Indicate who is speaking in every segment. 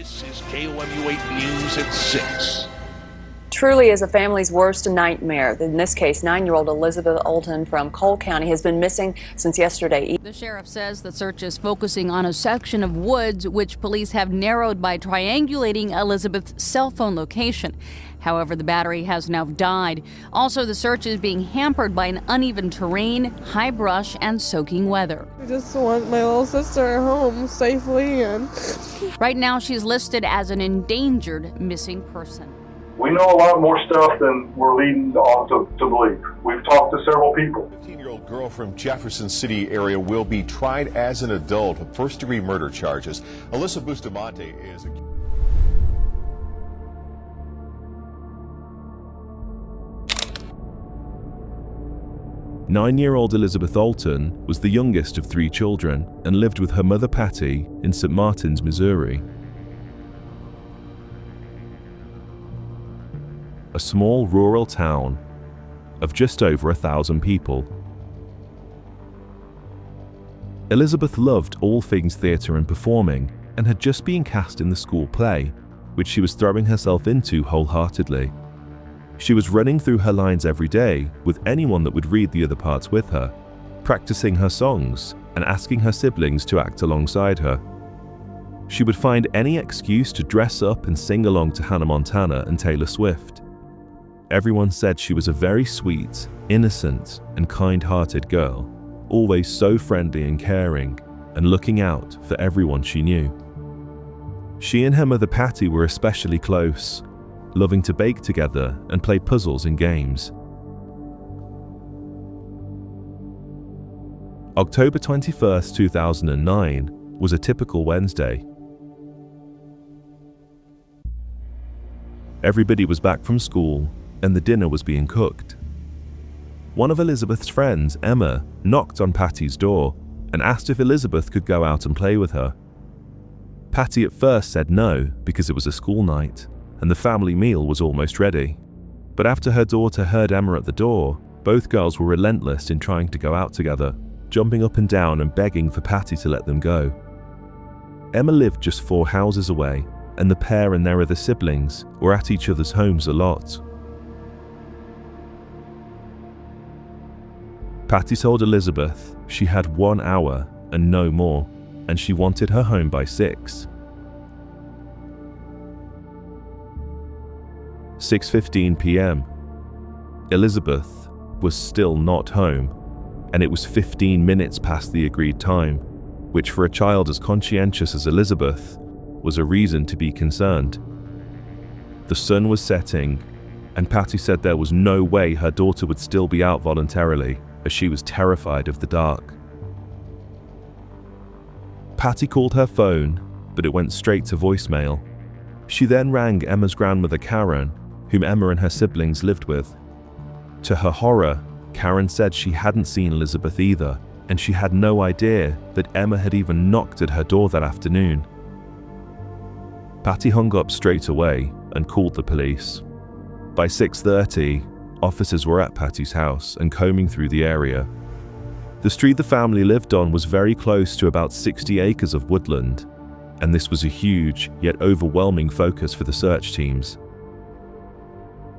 Speaker 1: This is KOMU 8 News at 6.
Speaker 2: Truly is a family's worst nightmare. In this case, 9-year-old Elizabeth Olten from Cole County has been missing since yesterday.
Speaker 3: The sheriff says the search is focusing on a section of woods which police have narrowed by triangulating Elizabeth's cell phone location. However, the battery has now died. Also, the search is being hampered by an uneven terrain, high brush, and soaking weather.
Speaker 4: I just want my little sister at home safely.
Speaker 3: Right now, she's listed as an endangered missing person.
Speaker 5: We know a lot more stuff than we're leading on to believe. We've talked to several people.
Speaker 6: A 15-year-old girl from Jefferson City area will be tried as an adult with first-degree murder charges. Alyssa Bustamante is a...
Speaker 7: Nine-year-old Elizabeth Olten was the youngest of 3 children and lived with her mother Patty in St. Martins, Missouri. A small rural town of just over 1,000 people. Elizabeth loved all things theatre and performing and had just been cast in the school play, which she was throwing herself into wholeheartedly. She was running through her lines every day with anyone that would read the other parts with her, practicing her songs and asking her siblings to act alongside her. She would find any excuse to dress up and sing along to Hannah Montana and Taylor Swift. Everyone said she was a very sweet, innocent, and kind-hearted girl, always so friendly and caring, and looking out for everyone she knew. She and her mother Patty were especially close, loving to bake together and play puzzles and games. October 21st, 2009 was a typical Wednesday. Everybody was back from school and the dinner was being cooked. One of Elizabeth's friends, Emma, knocked on Patty's door and asked if Elizabeth could go out and play with her. Patty at first said no because it was a school night and the family meal was almost ready. But after her daughter heard Emma at the door, both girls were relentless in trying to go out together, jumping up and down and begging for Patty to let them go. Emma lived just 4 houses away, and the pair and their other siblings were at each other's homes a lot. Patty told Elizabeth she had 1 hour and no more, and she wanted her home by 6. 6:15 p.m. Elizabeth was still not home, and it was 15 minutes past the agreed time, which for a child as conscientious as Elizabeth was a reason to be concerned. The sun was setting, and Patty said there was no way her daughter would still be out voluntarily, as she was terrified of the dark. Patty called her phone, but it went straight to voicemail. She then rang Emma's grandmother Karen, whom Emma and her siblings lived with. To her horror, Karen said she hadn't seen Elizabeth either, and she had no idea that Emma had even knocked at her door that afternoon. Patty hung up straight away and called the police. By 6:30, officers were at Patty's house and combing through the area. The street the family lived on was very close to about 60 acres of woodland, and this was a huge yet overwhelming focus for the search teams.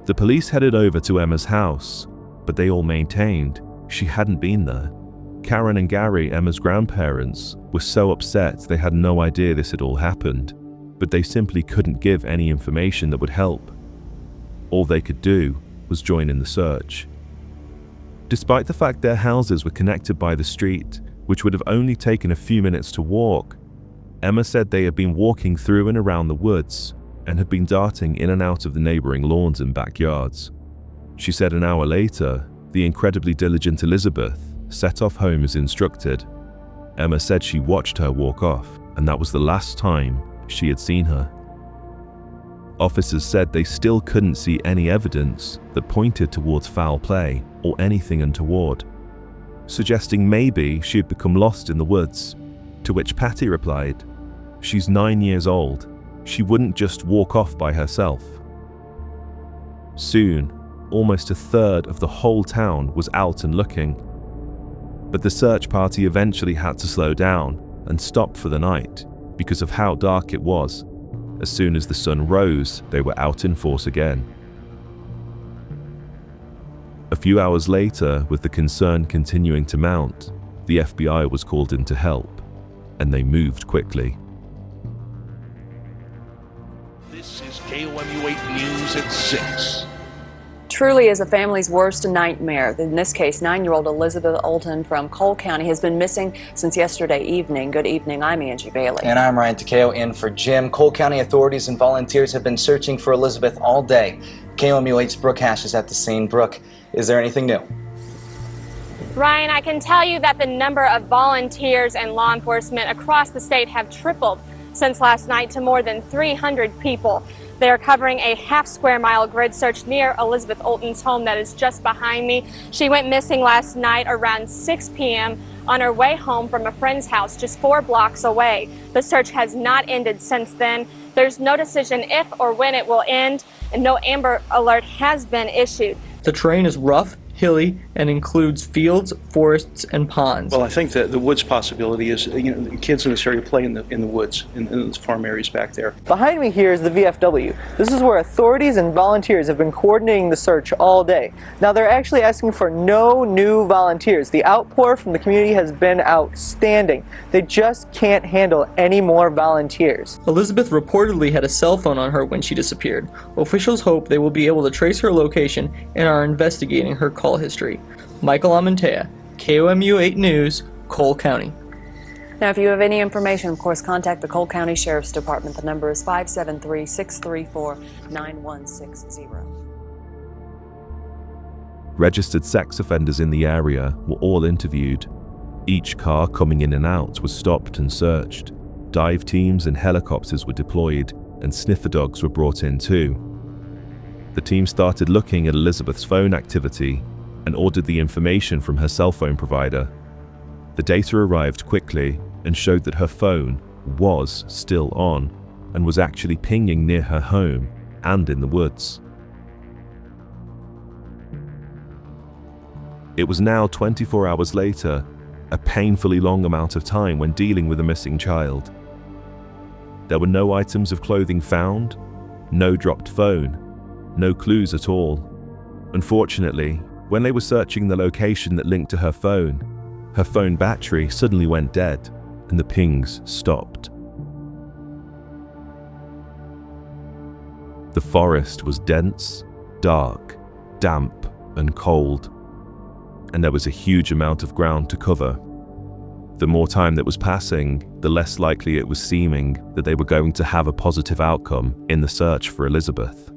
Speaker 7: The police headed over to Emma's house, but they all maintained she hadn't been there. Karen and Gary, Emma's grandparents, were so upset they had no idea this had all happened, but they simply couldn't give any information that would help. All they could do was join in the search. Despite the fact their houses were connected by the street, which would have only taken a few minutes to walk, Emma said they had been walking through and around the woods and had been darting in and out of the neighboring lawns and backyards. She said an hour later, the incredibly diligent Elizabeth set off home as instructed. Emma said she watched her walk off, and that was the last time she had seen her. Officers said they still couldn't see any evidence that pointed towards foul play or anything untoward, suggesting maybe she had become lost in the woods, to which Patty replied, "She's 9 years old. She wouldn't just walk off by herself." Soon, almost a third of the whole town was out and looking, but the search party eventually had to slow down and stop for the night because of how dark it was, As soon as the sun rose, they were out in force again. A few hours later, with the concern continuing to mount, the FBI was called in to help, and they moved quickly.
Speaker 1: This is KOMU 8 News at 6.
Speaker 2: Truly is a family's worst nightmare. In this case, 9-year-old Elizabeth Olten from Cole County has been missing since yesterday evening. Good evening, I'm Angie Bailey.
Speaker 8: And I'm Ryan Takeo in for Jim. Cole County authorities and volunteers have been searching for Elizabeth all day. KOMU 8's Brooke Hash is at the scene. Brooke, is there anything new?
Speaker 9: Ryan, I can tell you that the number of volunteers and law enforcement across the state have tripled since last night to more than 300 people. They are covering a half-square-mile grid search near Elizabeth Olten's home that is just behind me. She went missing last night around 6 p.m. on her way home from a friend's house just 4 blocks away. The search has not ended since then. There's no decision if or when it will end, and no Amber Alert has been issued.
Speaker 10: The terrain is rough, hilly, and includes fields, forests, and ponds.
Speaker 11: Well, I think that the woods possibility is, the kids in this area play in the woods, in the farm areas back there.
Speaker 10: Behind me here is the VFW. This is where authorities and volunteers have been coordinating the search all day. Now they're actually asking for no new volunteers. The outpour from the community has been outstanding. They just can't handle any more volunteers. Elizabeth reportedly had a cell phone on her when she disappeared. Officials hope they will be able to trace her location and are investigating her call history. Michael Amantea, KOMU 8 News, Cole County.
Speaker 2: Now, if you have any information, of course, contact the Cole County Sheriff's Department. The number is 573-634-9160.
Speaker 7: Registered sex offenders in the area were all interviewed. Each car coming in and out was stopped and searched. Dive teams and helicopters were deployed, and sniffer dogs were brought in too. The team started looking at Elizabeth's phone activity and ordered the information from her cell phone provider. The data arrived quickly and showed that her phone was still on and was actually pinging near her home and in the woods. It was now 24 hours later, a painfully long amount of time when dealing with a missing child. There were no items of clothing found, no dropped phone, no clues at all. Unfortunately, when they were searching the location that linked to her phone battery suddenly went dead and the pings stopped. The forest was dense, dark, damp, and cold, and there was a huge amount of ground to cover. The more time that was passing, the less likely it was seeming that they were going to have a positive outcome in the search for Elizabeth.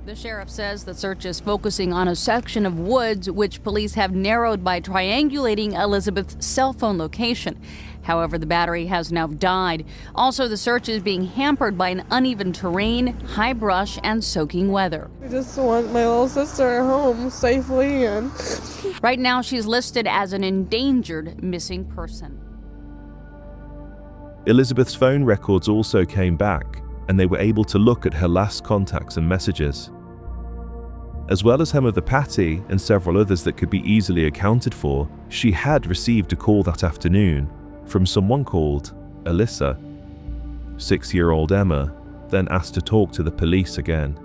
Speaker 3: The sheriff says the search is focusing on a section of woods which police have narrowed by triangulating Elizabeth's cell phone location. However, the battery has now died. Also, the search is being hampered by an uneven terrain, high brush, and soaking weather.
Speaker 4: I just want my little sister home safely. And
Speaker 3: right now, she's listed as an endangered missing person.
Speaker 7: Elizabeth's phone records also came back, and they were able to look at her last contacts and messages. As well as her mother Patty and several others that could be easily accounted for, she had received a call that afternoon from someone called Alyssa. 6-year-old Emma then asked to talk to the police again.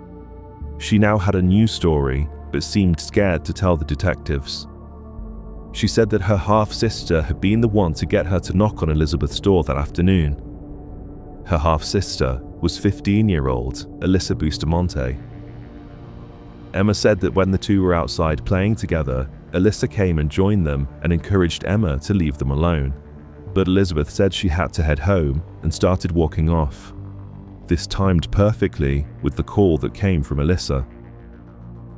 Speaker 7: She now had a new story, but seemed scared to tell the detectives. She said that her half-sister had been the one to get her to knock on Elizabeth's door that afternoon. Her half-sister was 15-year-old Alyssa Bustamante. Emma said that when the two were outside playing together, Alyssa came and joined them and encouraged Emma to leave them alone. But Elizabeth said she had to head home and started walking off. This timed perfectly with the call that came from Alyssa.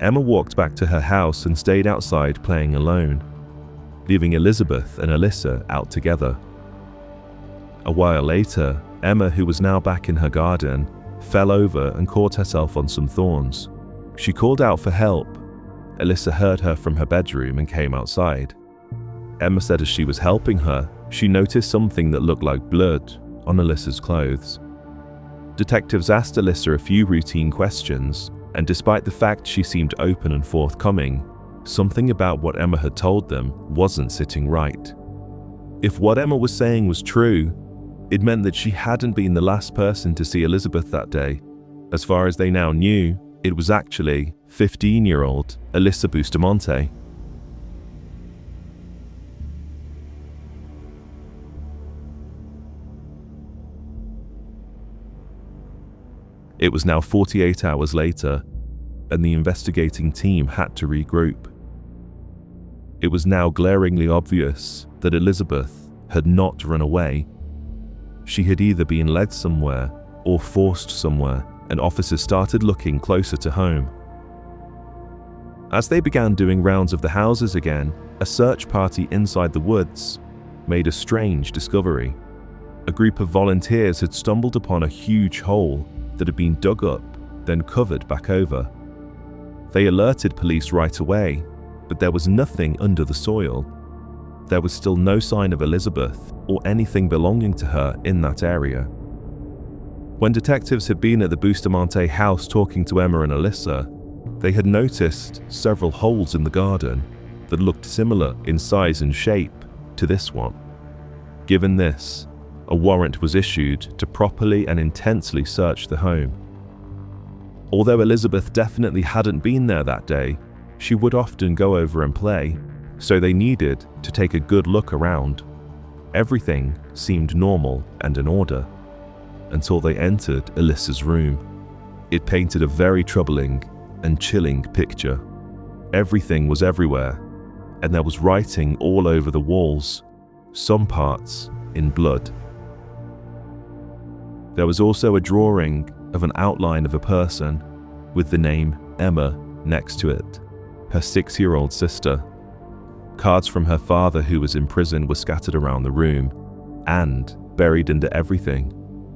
Speaker 7: Emma walked back to her house and stayed outside playing alone, leaving Elizabeth and Alyssa out together. A while later, Emma, who was now back in her garden, fell over and caught herself on some thorns. She called out for help. Alyssa heard her from her bedroom and came outside. Emma said as she was helping her, she noticed something that looked like blood on Alyssa's clothes. Detectives asked Alyssa a few routine questions, and despite the fact she seemed open and forthcoming, something about what Emma had told them wasn't sitting right. If what Emma was saying was true, It meant that she hadn't been the last person to see Elizabeth that day. As far as they now knew, it was actually 15-year-old Alyssa Bustamante. It was now 48 hours later, and the investigating team had to regroup. It was now glaringly obvious that Elizabeth had not run away. She had either been led somewhere or forced somewhere, and officers started looking closer to home. As they began doing rounds of the houses again, a search party inside the woods made a strange discovery. A group of volunteers had stumbled upon a huge hole that had been dug up, then covered back over. They alerted police right away, but there was nothing under the soil. There was still no sign of Elizabeth or anything belonging to her in that area. When detectives had been at the Bustamante house talking to Emma and Alyssa, they had noticed several holes in the garden that looked similar in size and shape to this one. Given this, a warrant was issued to properly and intensely search the home. Although Elizabeth definitely hadn't been there that day, she would often go over and play, so they needed to take a good look around. Everything seemed normal and in order, until they entered Alyssa's room. It painted a very troubling and chilling picture. Everything was everywhere, and there was writing all over the walls, some parts in blood. There was also a drawing of an outline of a person with the name Emma next to it, her 6-year-old sister. Cards from her father, who was in prison, were scattered around the room, and buried under everything,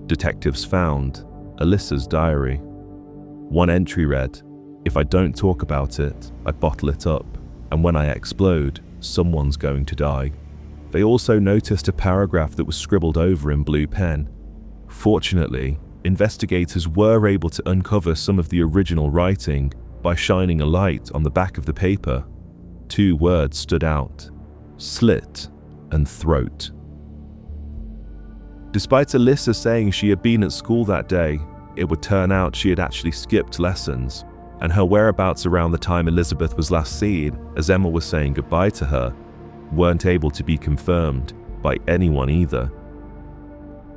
Speaker 7: detectives found Alyssa's diary. One entry read, "If I don't talk about it, I bottle it up, and when I explode, someone's going to die." They also noticed a paragraph that was scribbled over in blue pen. Fortunately, investigators were able to uncover some of the original writing by shining a light on the back of the paper. 2 words stood out: slit and throat. Despite Alyssa saying she had been at school that day, it would turn out she had actually skipped lessons, and her whereabouts around the time Elizabeth was last seen, as Emma was saying goodbye to her, weren't able to be confirmed by anyone either.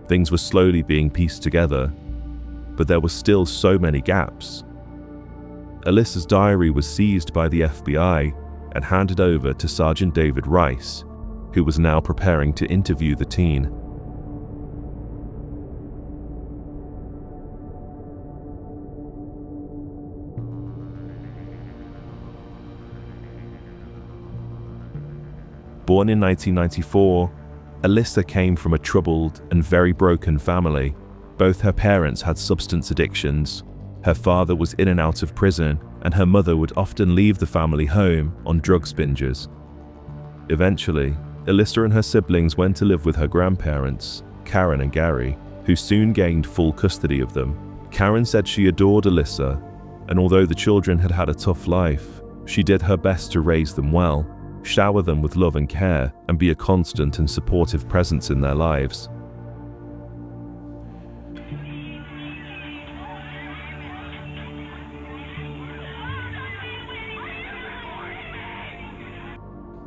Speaker 7: Things were slowly being pieced together, but there were still so many gaps. Alyssa's diary was seized by the FBI and handed over to Sergeant David Rice, who was now preparing to interview the teen. Born in 1994, Alyssa came from a troubled and very broken family. Both her parents had substance addictions. Her father was in and out of prison, and her mother would often leave the family home on drugs binges. Eventually, Alyssa and her siblings went to live with her grandparents, Karen and Gary, who soon gained full custody of them. Karen said she adored Alyssa, and although the children had had a tough life, she did her best to raise them well, shower them with love and care, and be a constant and supportive presence in their lives.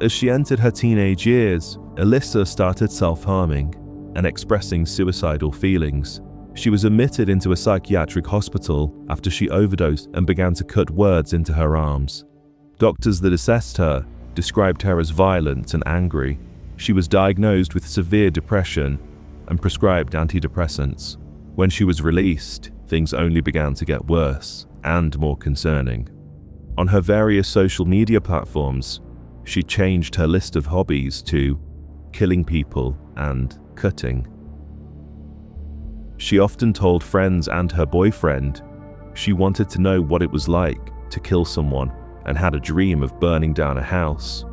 Speaker 7: As she entered her teenage years, Alyssa started self-harming and expressing suicidal feelings. She was admitted into a psychiatric hospital after she overdosed and began to cut words into her arms. Doctors that assessed her described her as violent and angry. She was diagnosed with severe depression and prescribed antidepressants. When she was released, things only began to get worse and more concerning. On her various social media platforms, she changed her list of hobbies to killing people and cutting. She often told friends and her boyfriend she wanted to know what it was like to kill someone, and had a dream of burning down a house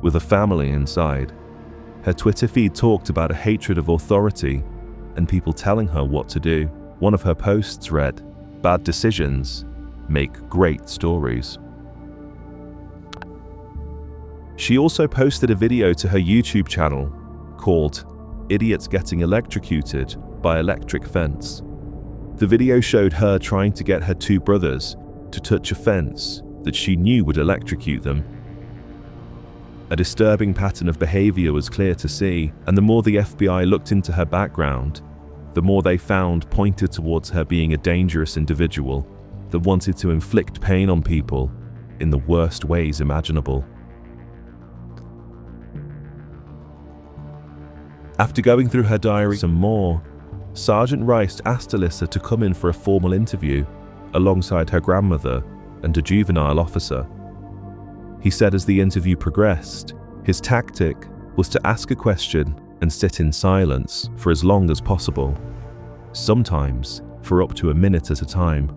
Speaker 7: with a family inside. Her Twitter feed talked about a hatred of authority and people telling her what to do. One of her posts read, "Bad decisions make great stories." She also posted a video to her YouTube channel called idiots getting electrocuted by electric fence. The video showed her trying to get her 2 brothers to touch a fence that she knew would electrocute them. A disturbing pattern of behavior was clear to see, and the more the FBI looked into her background, the more they found pointed towards her being a dangerous individual that wanted to inflict pain on people in the worst ways imaginable. After going through her diary some more, Sergeant Rice asked Alyssa to come in for a formal interview alongside her grandmother and a juvenile officer. He said as the interview progressed, his tactic was to ask a question and sit in silence for as long as possible, sometimes for up to a minute at a time.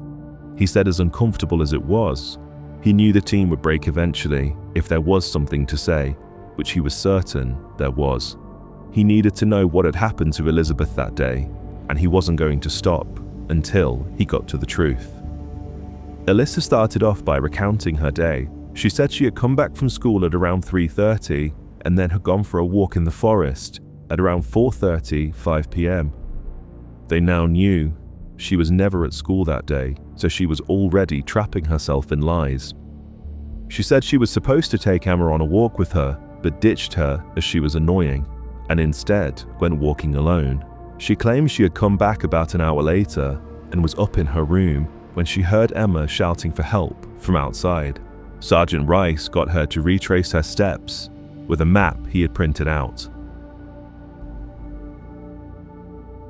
Speaker 7: He said as uncomfortable as it was, he knew the team would break eventually if there was something to say, which he was certain there was. He needed to know what had happened to Elizabeth that day, and he wasn't going to stop until he got to the truth. Alyssa started off by recounting her day. She said she had come back from school at around 3:30 and then had gone for a walk in the forest at around 4:30, 5 p.m. They now knew she was never at school that day, so she was already trapping herself in lies. She said she was supposed to take Emma on a walk with her, but ditched her as she was annoying, and instead went walking alone. She claims she had come back about an hour later and was up in her room when she heard Emma shouting for help from outside. Sergeant Rice got her to retrace her steps with a map he had printed out.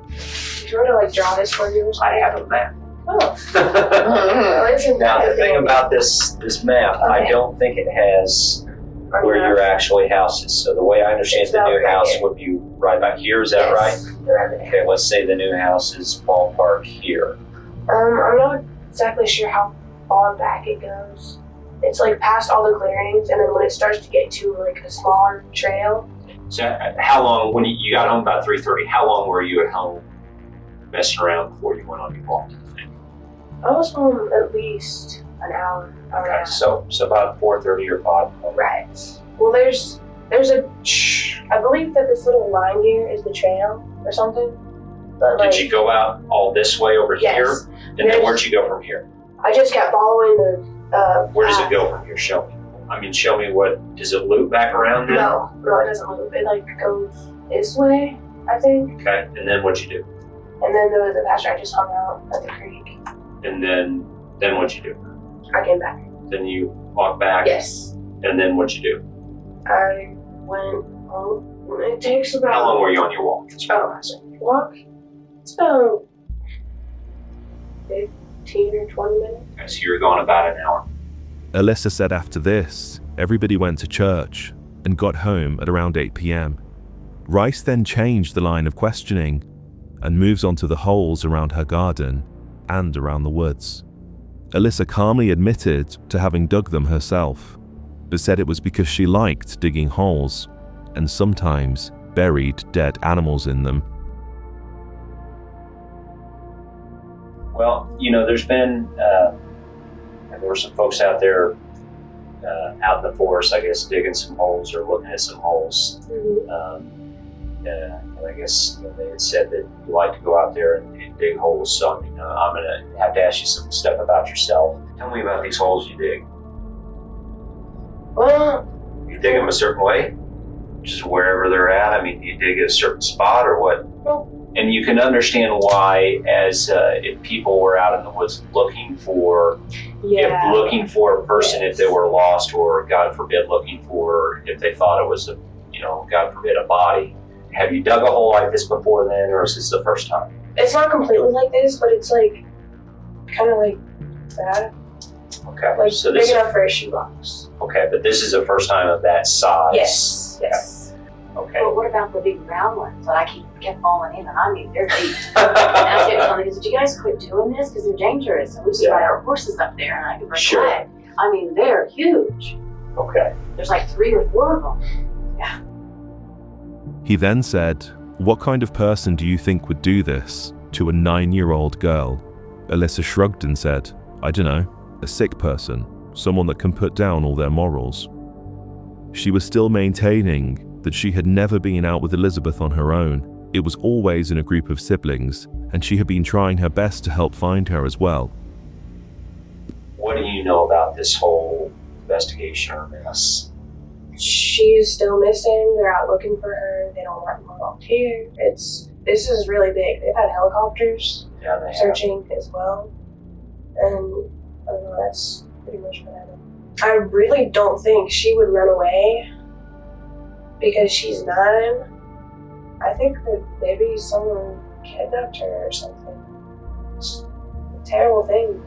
Speaker 12: Do you want to draw this for you?
Speaker 13: I have a map.
Speaker 12: Oh.
Speaker 13: Now the thing about this map, okay. I don't think it has where your actually house is. So the way I understand the new house would be right back here. Is that right? Okay, let's say the new house is ballpark here.
Speaker 12: I'm not exactly sure how far back it goes. It's past all the clearings, and then when it starts to get to a smaller trail.
Speaker 13: So how long, when you got home about 3:30, how long were you at home messing around before you went on your walk?
Speaker 12: I was home at least an hour.
Speaker 13: Okay, so about 4:30 or 5.
Speaker 12: Right. Well, there's a, I believe that this little line here is the trail or something. But
Speaker 13: did you go out all this way over here? And then where'd you go from here?
Speaker 12: I just kept following the
Speaker 13: where does it go from here? Show me. I mean, show me what, does it loop back around then?
Speaker 12: No, it doesn't loop. It goes this way, I think.
Speaker 13: Okay, and then what'd you do?
Speaker 12: And then there was a pasture. I just hung out at the creek.
Speaker 13: And then what'd you do?
Speaker 12: I came back.
Speaker 13: Then you walked back?
Speaker 12: Yes.
Speaker 13: And then what'd you do?
Speaker 12: I went home. It takes about...
Speaker 13: How long were you on your walk?
Speaker 12: Walk? It's about 15 or 20 minutes.
Speaker 13: Okay, so you were gone about an hour.
Speaker 7: Alyssa said after this, everybody went to church and got home at around 8 p.m. Rice then changed the line of questioning and moves on to the holes around her garden and around the woods. Alyssa calmly admitted to having dug them herself, but said it was because she liked digging holes and sometimes buried dead animals in them.
Speaker 13: Well, there's been, there were some folks out there out in the forest, I guess, digging some holes or looking at some holes.
Speaker 12: Mm-hmm.
Speaker 13: And I guess they had said that you like to go out there and dig holes. So I'm going to have to ask you some stuff about yourself. Tell me about these holes you dig.
Speaker 12: Well,
Speaker 13: you dig them a certain way? Just wherever they're at? I mean, do you dig at a certain spot or what?
Speaker 12: No.
Speaker 13: And you can understand why, as if people were out in the woods looking for a person, if they were lost, or God forbid, looking for, if they thought it was God forbid, a body. Have you dug a hole like this before then, or is this the first time?
Speaker 12: It's not completely like this, but it's kind of like that.
Speaker 13: Okay.
Speaker 12: So big enough for a shoebox.
Speaker 13: Okay, but this is the first time of that size.
Speaker 12: Yes.
Speaker 13: Okay.
Speaker 12: Yes.
Speaker 13: Okay.
Speaker 14: But what about the big round ones that I kept falling in? And I mean, they're deep. And I was getting something, did you guys quit doing this? Because they're dangerous. And we used to ride our horses up there and I could break a leg. I mean, they're huge.
Speaker 13: Okay.
Speaker 14: There's 3 or 4 of them. Yeah.
Speaker 7: He then said, "What kind of person do you think would do this to a 9-year-old girl?" Alyssa shrugged and said, "I don't know, a sick person, someone that can put down all their morals." She was still maintaining that she had never been out with Elizabeth on her own it was always in a group of siblings, and she had been trying her best to help find her as well.
Speaker 13: What do you know about this whole investigation or mess?
Speaker 12: She's still missing. They're out looking for her. They don't want her volunteer. This is really big. They've had helicopters searching as well. And I don't know, that's pretty much what I know. I really don't think she would run away because she's 9. I think that maybe someone kidnapped her or something. It's a terrible thing.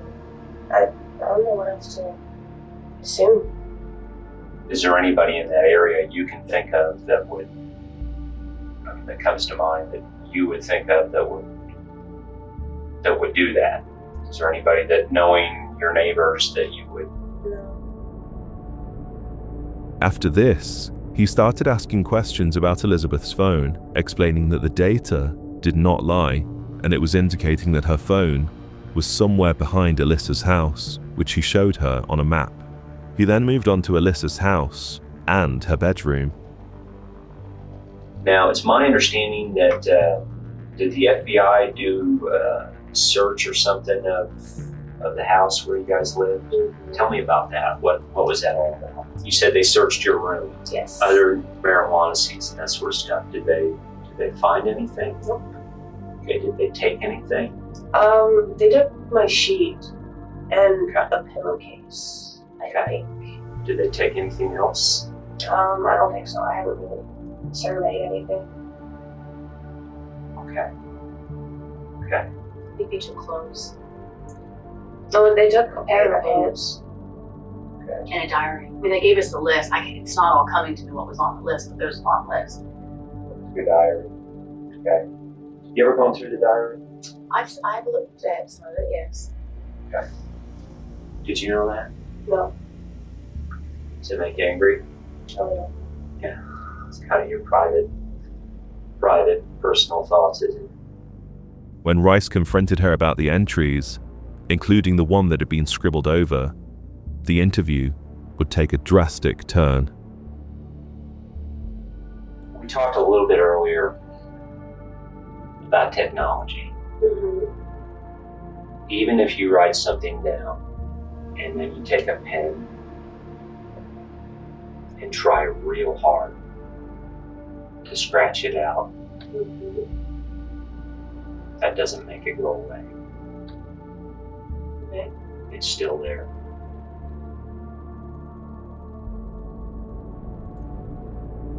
Speaker 12: I don't know what else to assume.
Speaker 13: Is there anybody in that area you can think of that comes to mind that you would think of that would do that? Is there anybody that, knowing your neighbors, that you would?
Speaker 7: After this, he started asking questions about Elizabeth's phone, explaining that the data did not lie, and it was indicating that her phone was somewhere behind Alyssa's house, which he showed her on a map. He then moved on to Alyssa's house and her bedroom.
Speaker 13: Now, it's my understanding that did the FBI do a search or something of the house where you guys lived? Tell me about that. What was that all about? You said they searched your room.
Speaker 12: Yes.
Speaker 13: Other marijuana seeds and that sort of stuff. Did they find anything?
Speaker 12: Nope.
Speaker 13: Okay. Did they take anything?
Speaker 12: They took my sheet and a pillowcase. I think.
Speaker 13: Did they take anything else?
Speaker 12: I don't think so. I haven't really surveyed anything.
Speaker 13: Okay.
Speaker 14: I think they took clothes.
Speaker 12: No, they took a pair of pants.
Speaker 14: And a diary. I mean, they gave us the list. It's not all coming to me what was on the list, but there's a long list.
Speaker 13: Your diary. Okay. You ever gone through the diary?
Speaker 14: I've looked at some of it, yes.
Speaker 13: Okay. Did you know that?
Speaker 12: No.
Speaker 13: Does it make you angry?
Speaker 12: Oh, no.
Speaker 13: Yeah. It's kind of your private, personal thoughts, isn't it?
Speaker 7: When Rice confronted her about the entries, including the one that had been scribbled over, the interview would take a drastic turn.
Speaker 13: We talked a little bit earlier about technology.
Speaker 12: Mm-hmm.
Speaker 13: Even if you write something down and then you take a pen and try real hard to scratch it out, that doesn't make it go away. It's still there.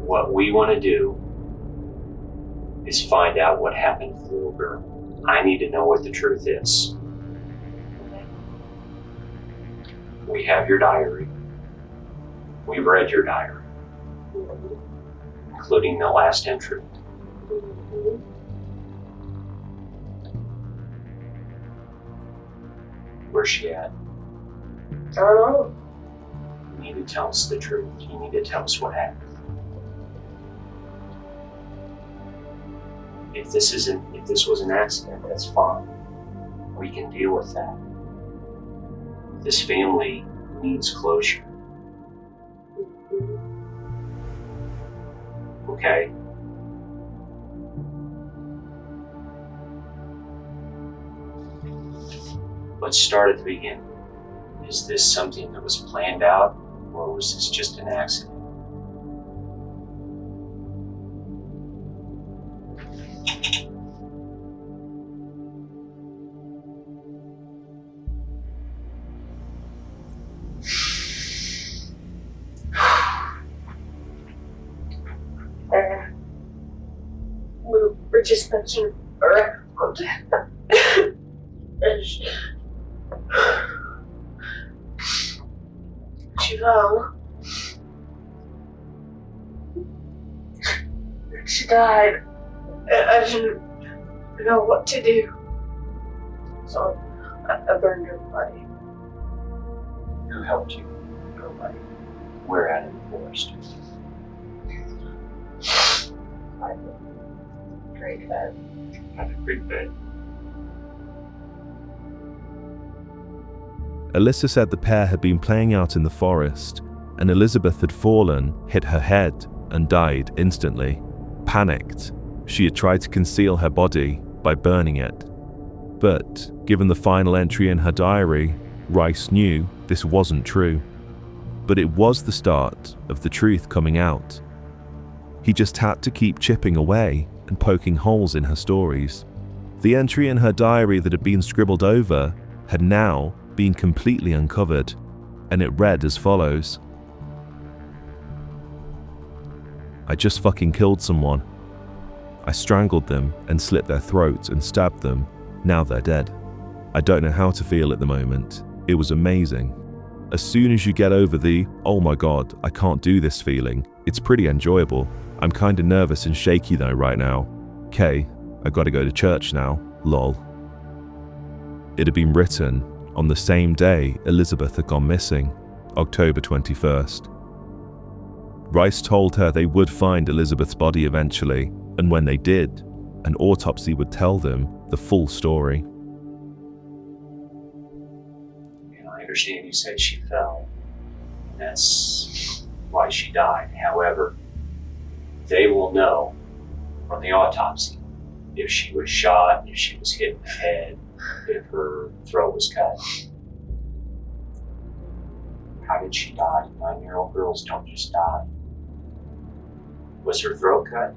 Speaker 13: What we want to do is find out what happened to the little girl. I need to know what the truth is. We have your diary. We've read your diary, including the last entry. Where's she at?
Speaker 12: I don't know.
Speaker 13: You need to tell us the truth. You need to tell us what happened. If this was an accident, that's fine. We can deal with that. This family needs closure. Okay? Let's start at the beginning. Is this something that was planned out, or was this just an accident?
Speaker 12: We're just mentioning around. She fell. She died. I didn't know what to do. So I burned her body.
Speaker 13: Who helped you? Nobody. We're out in the forest.
Speaker 12: I had a great bed.
Speaker 13: Had a great bed.
Speaker 7: Alyssa said the pair had been playing out in the forest, and Elizabeth had fallen, hit her head, and died instantly. Panicked, She had tried to conceal her body by burning it. But, given the final entry in her diary, Rice knew this wasn't true. But it was the start of the truth coming out. He just had to keep chipping away and poking holes in her stories. The entry in her diary that had been scribbled over had now been completely uncovered, and it read as follows. I just fucking killed someone. I strangled them and slit their throats and stabbed them. Now they're dead. I don't know how to feel at the moment. It was amazing. As soon as you get over the, oh my god, I can't do this feeling, it's pretty enjoyable. I'm kinda nervous and shaky though right now. K, I gotta go to church now, lol. It had been written on the same day Elizabeth had gone missing, October 21st. Rice told her they would find Elizabeth's body eventually, and when they did, an autopsy would tell them the full story.
Speaker 13: And I understand you said she fell. That's why she died. However, they will know from the autopsy if she was shot, if she was hit in the head, if her throat was cut. How did she die? 9-year-old girls don't just die. Was her throat cut?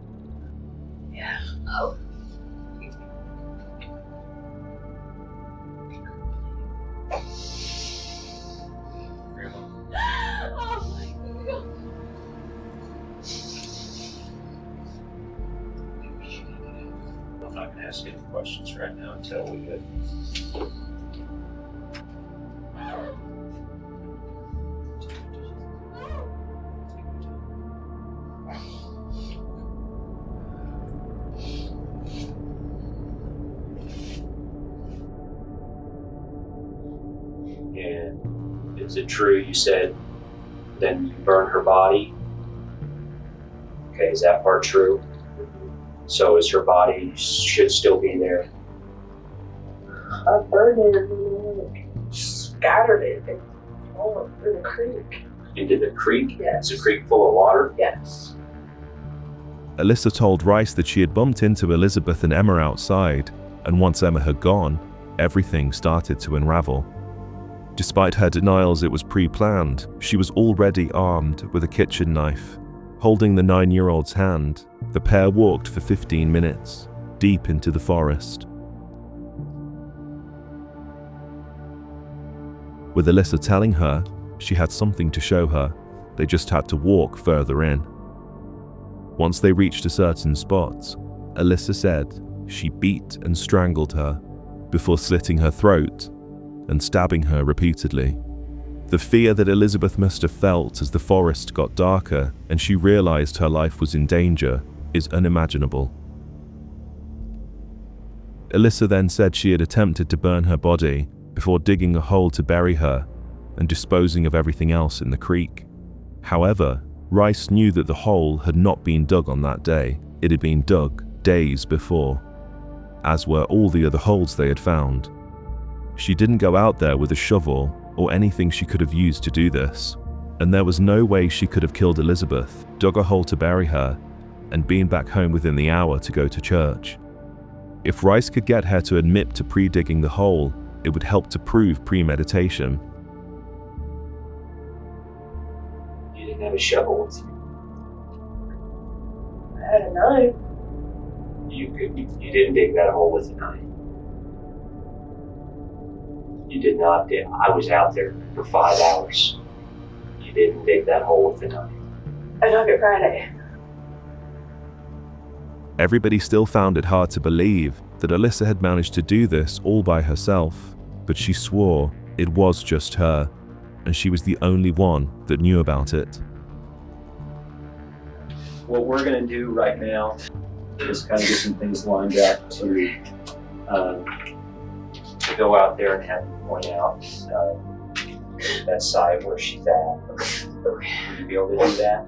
Speaker 14: Yeah. Oh.
Speaker 13: I'm not going to ask any questions right now until we get. And is it true you said then you burn her body? Okay, is that part true? So is her body should still be there?
Speaker 12: I burned it and scattered it and all through the creek.
Speaker 13: Into the creek?
Speaker 12: Yes.
Speaker 13: Is the creek full of water?
Speaker 12: Yes.
Speaker 7: Alyssa told Rice that she had bumped into Elizabeth and Emma outside, and once Emma had gone, everything started to unravel. Despite her denials it was pre-planned, she was already armed with a kitchen knife. Holding the 9-year-old's hand, the pair walked for 15 minutes, deep into the forest. With Alyssa telling her she had something to show her, they just had to walk further in. Once they reached a certain spot, Alyssa said she beat and strangled her before slitting her throat and stabbing her repeatedly. The fear that Elizabeth must have felt as the forest got darker and she realized her life was in danger is unimaginable. Alyssa then said she had attempted to burn her body before digging a hole to bury her and disposing of everything else in the creek. However, Rice knew that the hole had not been dug on that day. It had been dug days before, as were all the other holes they had found. She didn't go out there with a shovel or anything she could have used to do this, and there was no way she could have killed Elizabeth, dug a hole to bury her, and been back home within the hour to go to church. If Rice could get her to admit to pre-digging the hole, it would help to prove premeditation.
Speaker 13: You didn't have a shovel with you.
Speaker 12: I had a knife.
Speaker 13: You didn't dig that hole with a knife. You did not dig. I was out there for 5 hours. You didn't dig that hole with a knife.
Speaker 12: I dug it Friday.
Speaker 7: Everybody still found it hard to believe that Alyssa had managed to do this all by herself, but she swore it was just her, and she was the only one that knew about it.
Speaker 15: What we're going to do right now is kind of get some things lined up to
Speaker 13: go out there and have you point out that side where she's at. Would you be able to do that?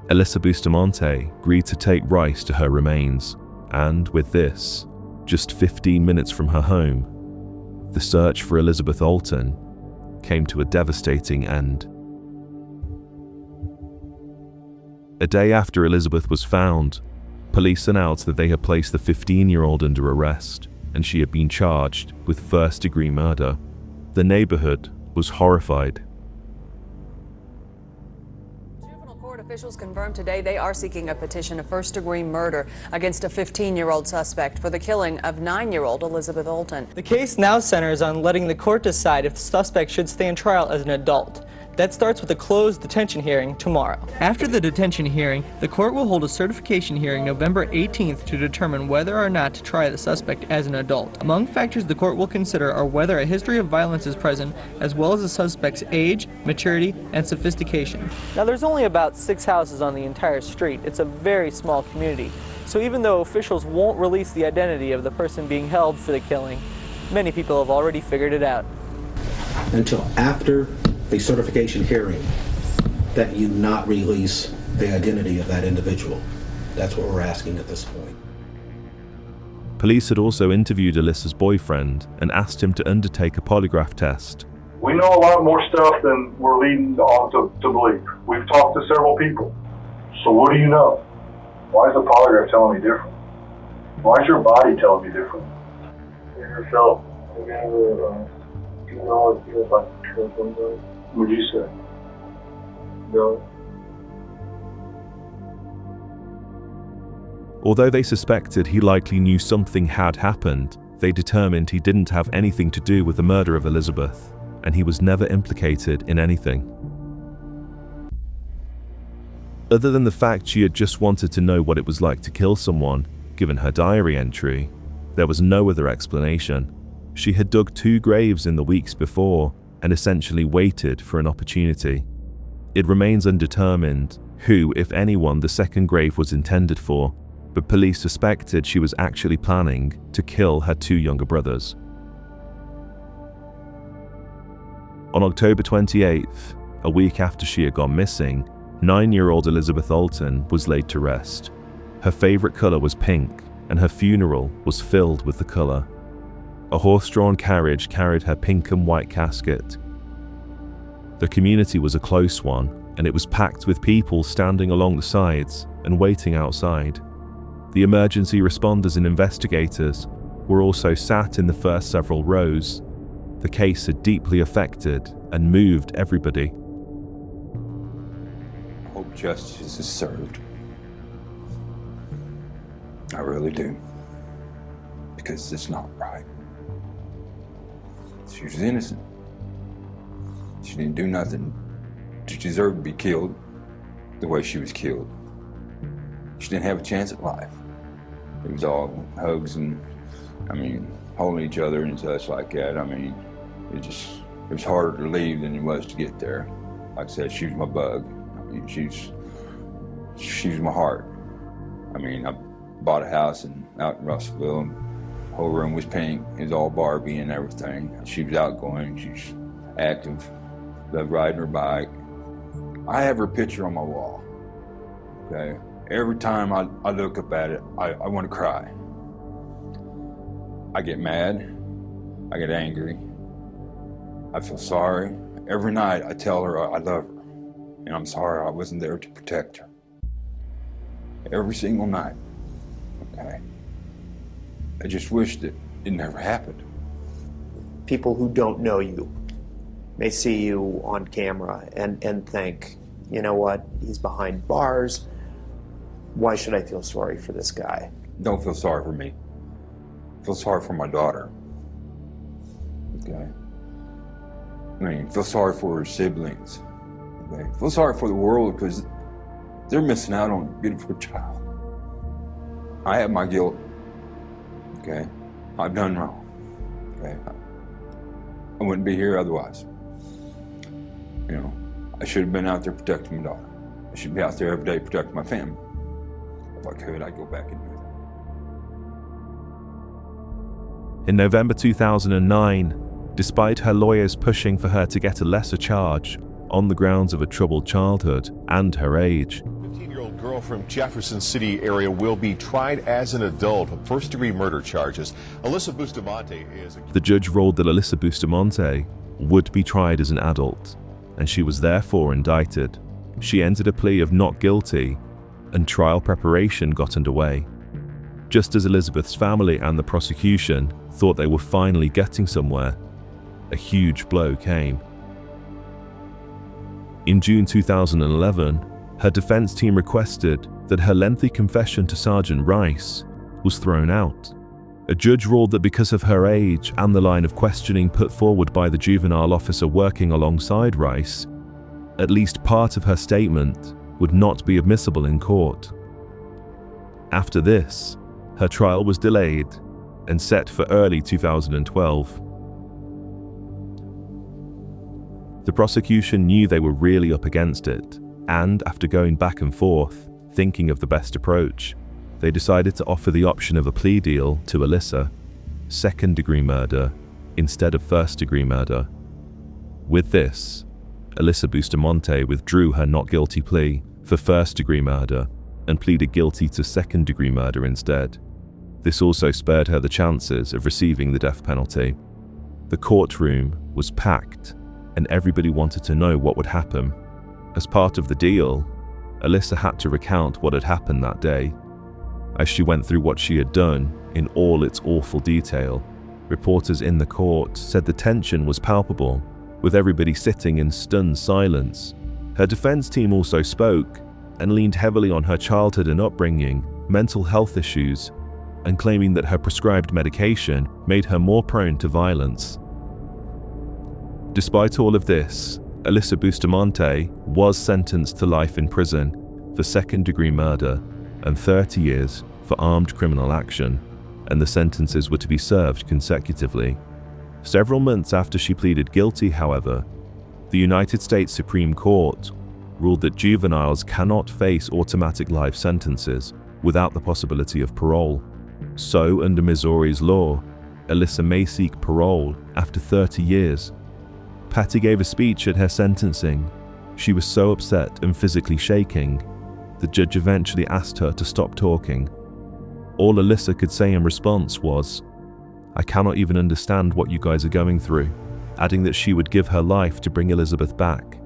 Speaker 7: Alyssa Bustamante agreed to take Rice to her remains, and with this, just 15 minutes from her home, the search for Elizabeth Olten came to a devastating end. A day after Elizabeth was found, police announced that they had placed the 15-year-old under arrest, and she had been charged with first-degree murder. The neighborhood was horrified.
Speaker 2: Juvenile court officials confirmed today they are seeking a petition of first-degree murder against a 15-year-old suspect for the killing of 9-year-old Elizabeth Olten.
Speaker 10: The case now centers on letting the court decide if the suspect should stand trial as an adult. That starts with a closed detention hearing tomorrow. After the detention hearing, the court will hold a certification hearing November 18th to determine whether or not to try the suspect as an adult. Among factors the court will consider are whether a history of violence is present, as well as the suspect's age, maturity, and sophistication. Now, there's only about 6 houses on the entire street. It's a very small community. So even though officials won't release the identity of the person being held for the killing, many people have already figured it out.
Speaker 16: Until after the certification hearing, that you not release the identity of that individual. That's what we're asking at this point.
Speaker 7: Police had also interviewed Alyssa's boyfriend and asked him to undertake a polygraph test.
Speaker 5: We know a lot more stuff than we're leading on to believe. We've talked to several people. So what do you know? Why is the polygraph telling me different? Why is your body telling me different? Yourself. You know it feels like sometimes. What'd you say? No.
Speaker 7: Although they suspected he likely knew something had happened, they determined he didn't have anything to do with the murder of Elizabeth, and he was never implicated in anything. Other than the fact she had just wanted to know what it was like to kill someone, given her diary entry, there was no other explanation. She had dug 2 graves in the weeks before and essentially waited for an opportunity. It remains undetermined who, if anyone, the second grave was intended for, but police suspected she was actually planning to kill her 2 younger brothers. On October 28th, a week after she had gone missing, 9-year-old Elizabeth Olten was laid to rest. Her favorite color was pink, and her funeral was filled with the color. A horse-drawn carriage carried her pink and white casket. The community was a close one, and it was packed with people standing along the sides and waiting outside. The emergency responders and investigators were also sat in the first several rows. The case had deeply affected and moved everybody.
Speaker 17: I hope justice is served. I really do. Because it's not right. She was innocent. She didn't do nothing to deserve to be killed the way she was killed. She didn't have a chance at life. It was all hugs and, holding each other and such like that. It was harder to leave than it was to get there. Like I said, she was my bug. She was my heart. I bought a house out in Russellville, and the whole room was pink. It was all Barbie and everything. She was outgoing, she's active, loved riding her bike. I have her picture on my wall, okay? Every time I look up at it, I want to cry. I get mad, I get angry, I feel sorry. Every night I tell her I love her, and I'm sorry I wasn't there to protect her. Every single night, okay? I just wish that it never happened.
Speaker 18: People who don't know you may see you on camera and think, you know what, he's behind bars. Why should I feel sorry for this guy?
Speaker 17: Don't feel sorry for me. Feel sorry for my daughter. Okay? Feel sorry for her siblings. Okay? Feel sorry for the world because they're missing out on a beautiful child. I have my guilt. Okay? I've done wrong. Okay? I wouldn't be here otherwise. I should have been out there protecting my daughter. I should be out there every day protecting my family. If I could, I'd go back and do that.
Speaker 7: In November 2009, despite her lawyers pushing for her to get a lesser charge on the grounds of a troubled childhood and her age,
Speaker 6: Vero from Jefferson City area will be tried as an adult on first-degree murder charges. Alyssa Bustamante is...
Speaker 7: The judge ruled that Alyssa Bustamante would be tried as an adult, and she was therefore indicted. She entered a plea of not guilty, and trial preparation got underway. Just as Elizabeth's family and the prosecution thought they were finally getting somewhere, a huge blow came. In June 2011, her defense team requested that her lengthy confession to Sergeant Rice was thrown out. A judge ruled that because of her age and the line of questioning put forward by the juvenile officer working alongside Rice, at least part of her statement would not be admissible in court. After this, her trial was delayed and set for early 2012. The prosecution knew they were really up against it, and after going back and forth, thinking of the best approach, they decided to offer the option of a plea deal to Alyssa, second-degree murder instead of first-degree murder. With this, Alyssa Bustamante withdrew her not guilty plea for first-degree murder and pleaded guilty to second-degree murder instead. This also spared her the chances of receiving the death penalty. The courtroom was packed, and everybody wanted to know what would happen. As part of the deal, Alyssa had to recount what had happened that day. As she went through what she had done in all its awful detail, reporters in the court said the tension was palpable, with everybody sitting in stunned silence. Her defense team also spoke and leaned heavily on her childhood and upbringing, mental health issues, and claiming that her prescribed medication made her more prone to violence. Despite all of this, Alyssa Bustamante was sentenced to life in prison for second-degree murder and 30 years for armed criminal action, and the sentences were to be served consecutively. Several months after she pleaded guilty, however, the United States Supreme Court ruled that juveniles cannot face automatic life sentences without the possibility of parole. So, under Missouri's law, Alyssa may seek parole after 30 years. Patty gave a speech at her sentencing. She was so upset and physically shaking, the judge eventually asked her to stop talking. All Alyssa could say in response was, "I cannot even understand what you guys are going through," adding that she would give her life to bring Elizabeth back.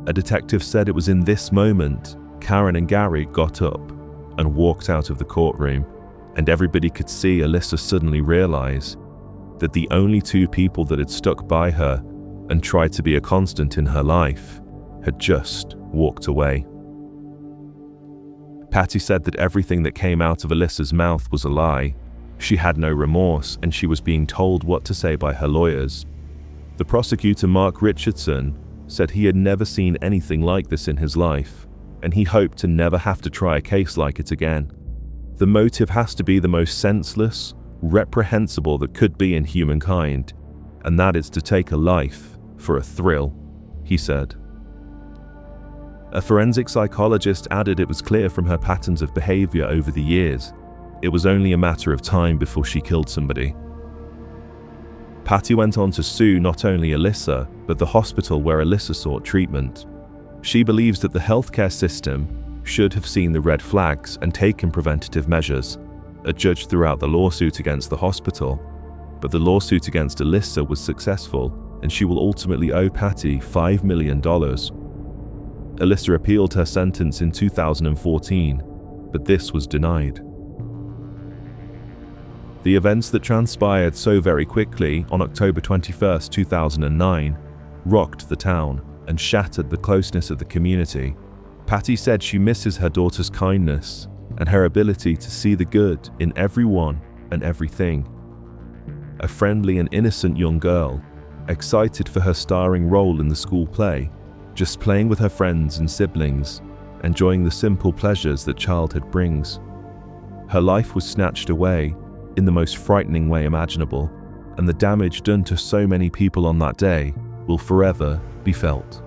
Speaker 7: A detective said it was in this moment Karen and Gary got up and walked out of the courtroom, and everybody could see Alyssa suddenly realize that the only two people that had stuck by her and tried to be a constant in her life had just walked away. Patty said that everything that came out of Alyssa's mouth was a lie. She had no remorse, and she was being told what to say by her lawyers. The prosecutor, Mark Richardson, said he had never seen anything like this in his life, and he hoped to never have to try a case like it again. The motive has to be the most senseless, reprehensible that could be in humankind, and that is to take a life for a thrill, he said. A forensic psychologist added it was clear from her patterns of behavior over the years, it was only a matter of time before she killed somebody. Patty went on to sue not only Alyssa, but the hospital where Alyssa sought treatment. She believes that the healthcare system should have seen the red flags and taken preventative measures. A judge threw out the lawsuit against the hospital, but the lawsuit against Alyssa was successful, and she will ultimately owe Patty $5 million. Alyssa appealed her sentence in 2014, but this was denied. The events that transpired so very quickly on October 21, 2009, rocked the town and shattered the closeness of the community. Patty said she misses her daughter's kindness and her ability to see the good in everyone and everything. A friendly and innocent young girl, excited for her starring role in the school play, just playing with her friends and siblings, enjoying the simple pleasures that childhood brings. Her life was snatched away in the most frightening way imaginable, and the damage done to so many people on that day will forever be felt.